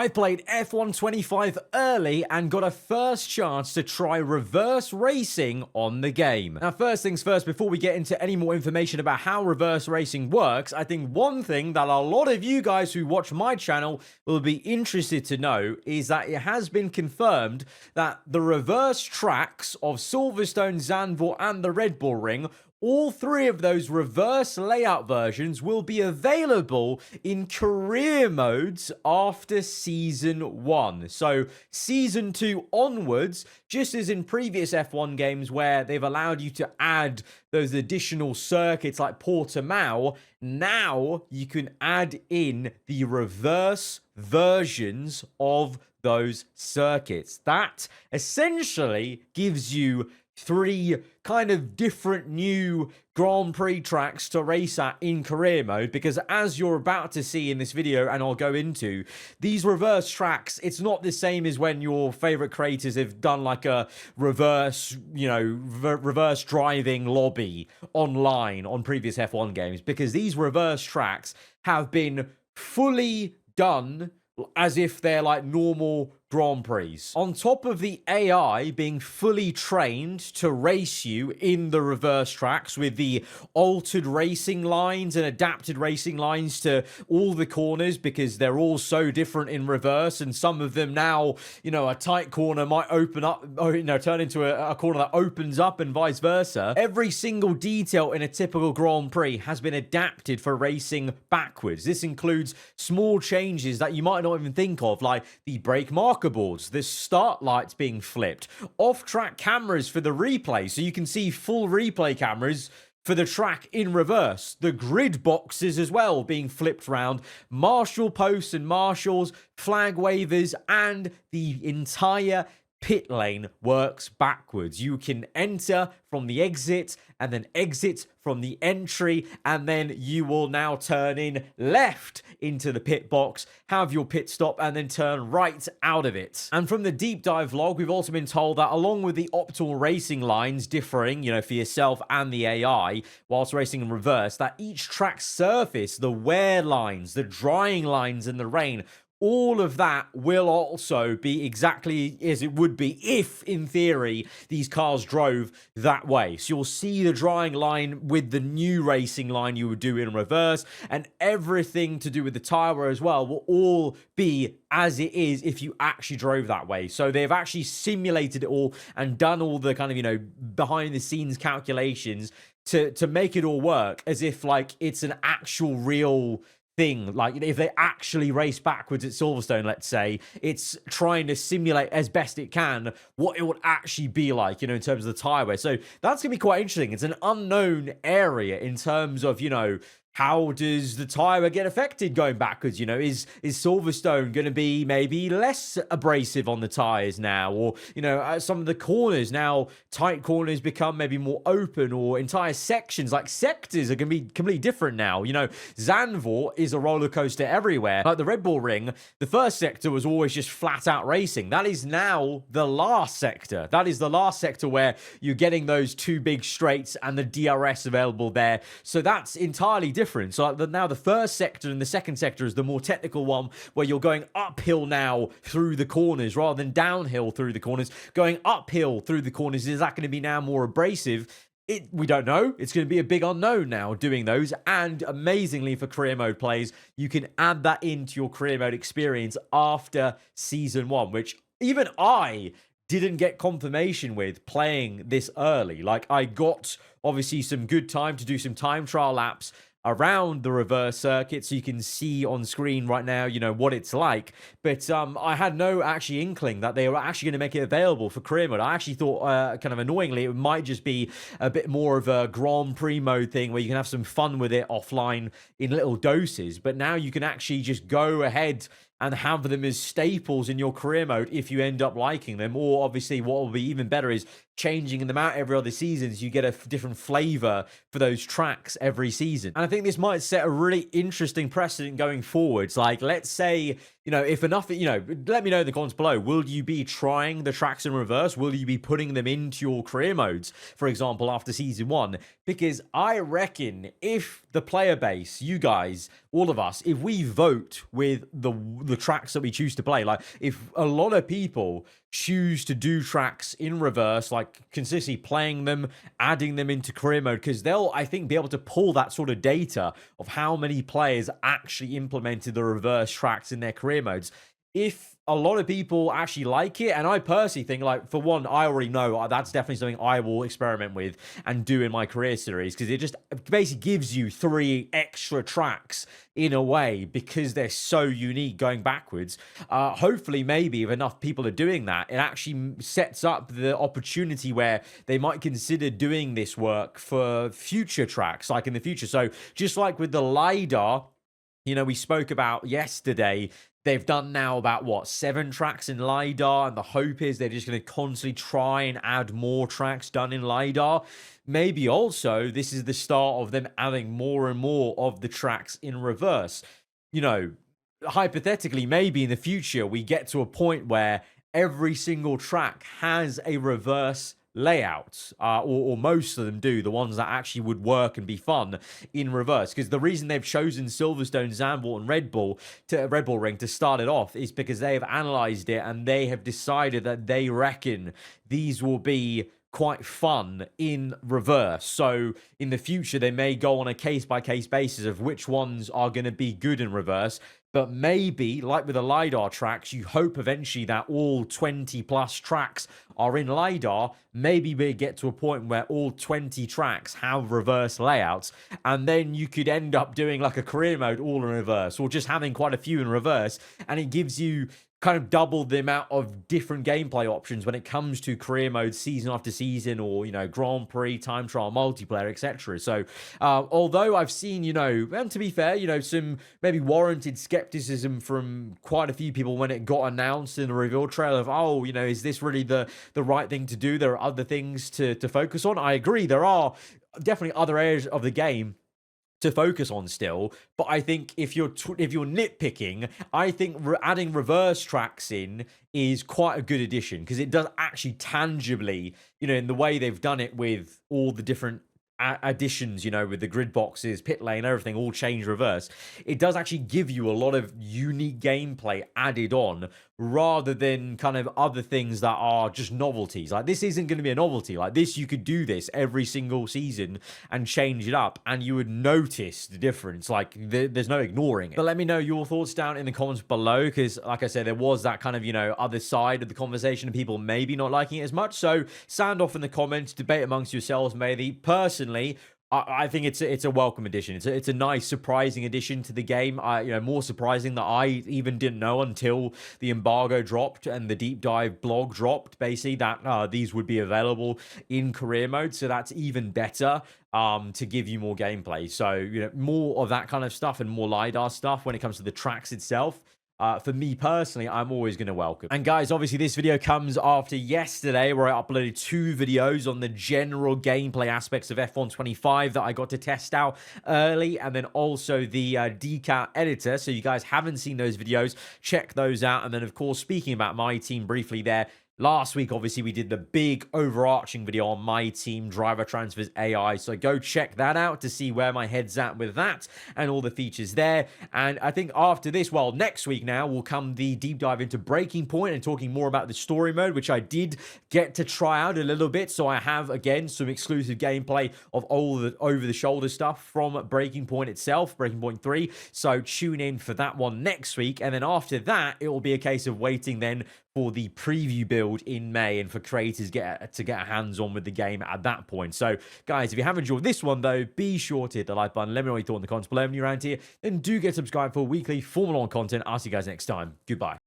I played F125 early and got a first chance to try reverse racing on the game. Now, first things first, before we get into any more information about how reverse racing works, I think one thing that a lot of you guys who watch my channel will be interested to know is that it has been confirmed that the reverse tracks of Silverstone, Zandvoort, and the Red Bull Ring, all three of those reverse layout versions will be available in career modes after Season 1. So Season 2 onwards, just as in previous F1 games where they've allowed you to add those additional circuits like Portimao, now you can add in the reverse versions of those circuits. That essentially gives you three kind of different new Grand Prix tracks to race at in career mode, because as you're about to see in this video and I'll go into, these reverse tracks, it's not the same as when your favorite creators have done like a reverse, reverse driving lobby online on previous F1 games, because these reverse tracks have been fully done as if they're like normal Grand Prix. On top of the AI being fully trained to race you in the reverse tracks with the altered racing lines and adapted racing lines to all the corners, because they're all so different in reverse, and some of them now, a tight corner might open up, or, turn into a corner that opens up and vice versa. Every single detail in a typical Grand Prix has been adapted for racing backwards. This includes small changes that you might not even think of, like the brake marker boards, the start lights being flipped, off-track cameras for the replay, so you can see full replay cameras for the track in reverse, the grid boxes as well being flipped around, marshal posts and marshals, flag wavers, and the entire pit lane works backwards. You can enter from the exit and then exit from the entry, and then you will now turn in left into the pit box, have your pit stop, and then turn right out of it. And from the deep dive vlog, we've also been told that along with the optimal racing lines differing, for yourself and the AI whilst racing in reverse, that each track surface, the wear lines, the drying lines in the rain, all of that will also be exactly as it would be if, in theory, these cars drove that way. So you'll see the drying line with the new racing line you would do in reverse, and everything to do with the tire wear as well will all be as it is if you actually drove that way. So they've actually simulated it all and done all the kind of, behind the scenes calculations to make it all work as if like it's an actual real thing. Like, if they actually race backwards at Silverstone, let's say, it's trying to simulate as best it can what it would actually be like, in terms of the tire wear. So that's gonna be quite interesting. It's an unknown area in terms of, how does the tire get affected going backwards? Is Silverstone going to be maybe less abrasive on the tires now? Or, some of the corners now, tight corners become maybe more open, or entire sections, like sectors, are going to be completely different now. Zandvoort is a roller coaster everywhere. Like the Red Bull Ring, the first sector was always just flat out racing. That is now the last sector. That is the last sector where you're getting those two big straights and the DRS available there. So that's entirely different. So now the first sector and the second sector is the more technical one, where you're going uphill now through the corners rather than downhill through the corners. Going uphill through the corners, is that going to be now more abrasive? We don't know. It's going to be a big unknown now doing those. And amazingly for career mode plays, you can add that into your career mode experience after Season 1, which even I didn't get confirmation with playing this early. Like, I got obviously some good time to do some time trial laps around the reverse circuit, so you can see on screen right now, what it's like. But I had no actually inkling that they were actually going to make it available for career mode. I actually thought, kind of annoyingly, it might just be a bit more of a Grand Prix mode thing where you can have some fun with it offline in little doses. But now you can actually just go ahead and have them as staples in your career mode if you end up liking them. Or obviously what will be even better is changing them out every other season, so you get a different flavor for those tracks every season. And I think this might set a really interesting precedent going forwards. Like, let's say, if enough, let me know in the comments below. Will you be trying the tracks in reverse? Will you be putting them into your career modes, for example, after season 1? Because I reckon if the player base, you guys, all of us, if we vote with the tracks that we choose to play, like if a lot of people choose to do tracks in reverse, like consistently playing them, adding them into career mode, because they'll, I think, be able to pull that sort of data of how many players actually implemented the reverse tracks in their career modes. If a lot of people actually like it, and I personally think, like, for one, I already know that's definitely something I will experiment with and do in my career series, because it just basically gives you 3 extra tracks in a way, because they're so unique going backwards. Hopefully, maybe if enough people are doing that, it actually sets up the opportunity where they might consider doing this work for future tracks, like in the future. So just like with the LiDAR, we spoke about yesterday, they've done now about, what, 7 tracks in LiDAR, and the hope is they're just going to constantly try and add more tracks done in LiDAR. Maybe also this is the start of them adding more and more of the tracks in reverse. Hypothetically, maybe in the future we get to a point where every single track has a reverse layouts, or most of them do, the ones that actually would work and be fun in reverse. Because the reason they've chosen Silverstone, Zandvoort, and Red Bull Ring to start it off is because they have analyzed it and they have decided that they reckon these will be quite fun in reverse. So in the future, they may go on a case-by-case basis of which ones are going to be good in reverse. But maybe, like with the LiDAR tracks, you hope eventually that all 20 plus tracks are in LiDAR. Maybe we get to a point where all 20 tracks have reverse layouts, and then you could end up doing like a career mode all in reverse, or just having quite a few in reverse, and it gives you kind of double the amount of different gameplay options when it comes to career mode season after season, or Grand Prix, time trial, multiplayer, etc. So although I've seen and to be fair, some maybe warranted skepticism from quite a few people when it got announced in the reveal trailer of, is this really the right thing to do? There are other things to focus on. I agree, there are definitely other areas of the game to focus on still, but I think if you're nitpicking, I think adding reverse tracks in is quite a good addition, because it does actually tangibly, in the way they've done it with all the different additions, with the grid boxes, pit lane, everything all change reverse, it does actually give you a lot of unique gameplay added on, rather than kind of other things that are just novelties. Like, this isn't going to be a novelty. Like this, you could do this every single season and change it up, and you would notice the difference. Like, there's no ignoring it. But let me know your thoughts down in the comments below, because like I said, there was that kind of, other side of the conversation of people maybe not liking it as much. So sound off in the comments, debate amongst yourselves maybe. Personally, I think it's a welcome addition. It's a nice, surprising addition to the game. More surprising that I even didn't know until the embargo dropped and the deep dive blog dropped, basically, that these would be available in career mode. So that's even better, to give you more gameplay. So more of that kind of stuff and more LiDAR stuff when it comes to the tracks itself. For me personally, I'm always going to welcome. And guys, obviously this video comes after yesterday, where I uploaded 2 videos on the general gameplay aspects of F1 25 that I got to test out early, and then also the decal editor. So you guys haven't seen those videos, check those out. And then of course, speaking about my team briefly there, last week, obviously, we did the big overarching video on my team, driver transfers AI. So go check that out to see where my head's at with that and all the features there. And I think after this, well, next week now will come the deep dive into Breaking Point and talking more about the story mode, which I did get to try out a little bit. So I have, again, some exclusive gameplay of all the over-the-shoulder stuff from Breaking Point itself, Breaking Point 3. So tune in for that one next week. And then after that, it will be a case of waiting then for the preview build in May, and for creators to get hands on with the game at that point. So guys, if you have enjoyed this one though, be sure to hit the like button. Let me know what you thought in the comments below. When you're around here, then do get subscribed for weekly Formula 1 content. I'll see you guys next time. Goodbye.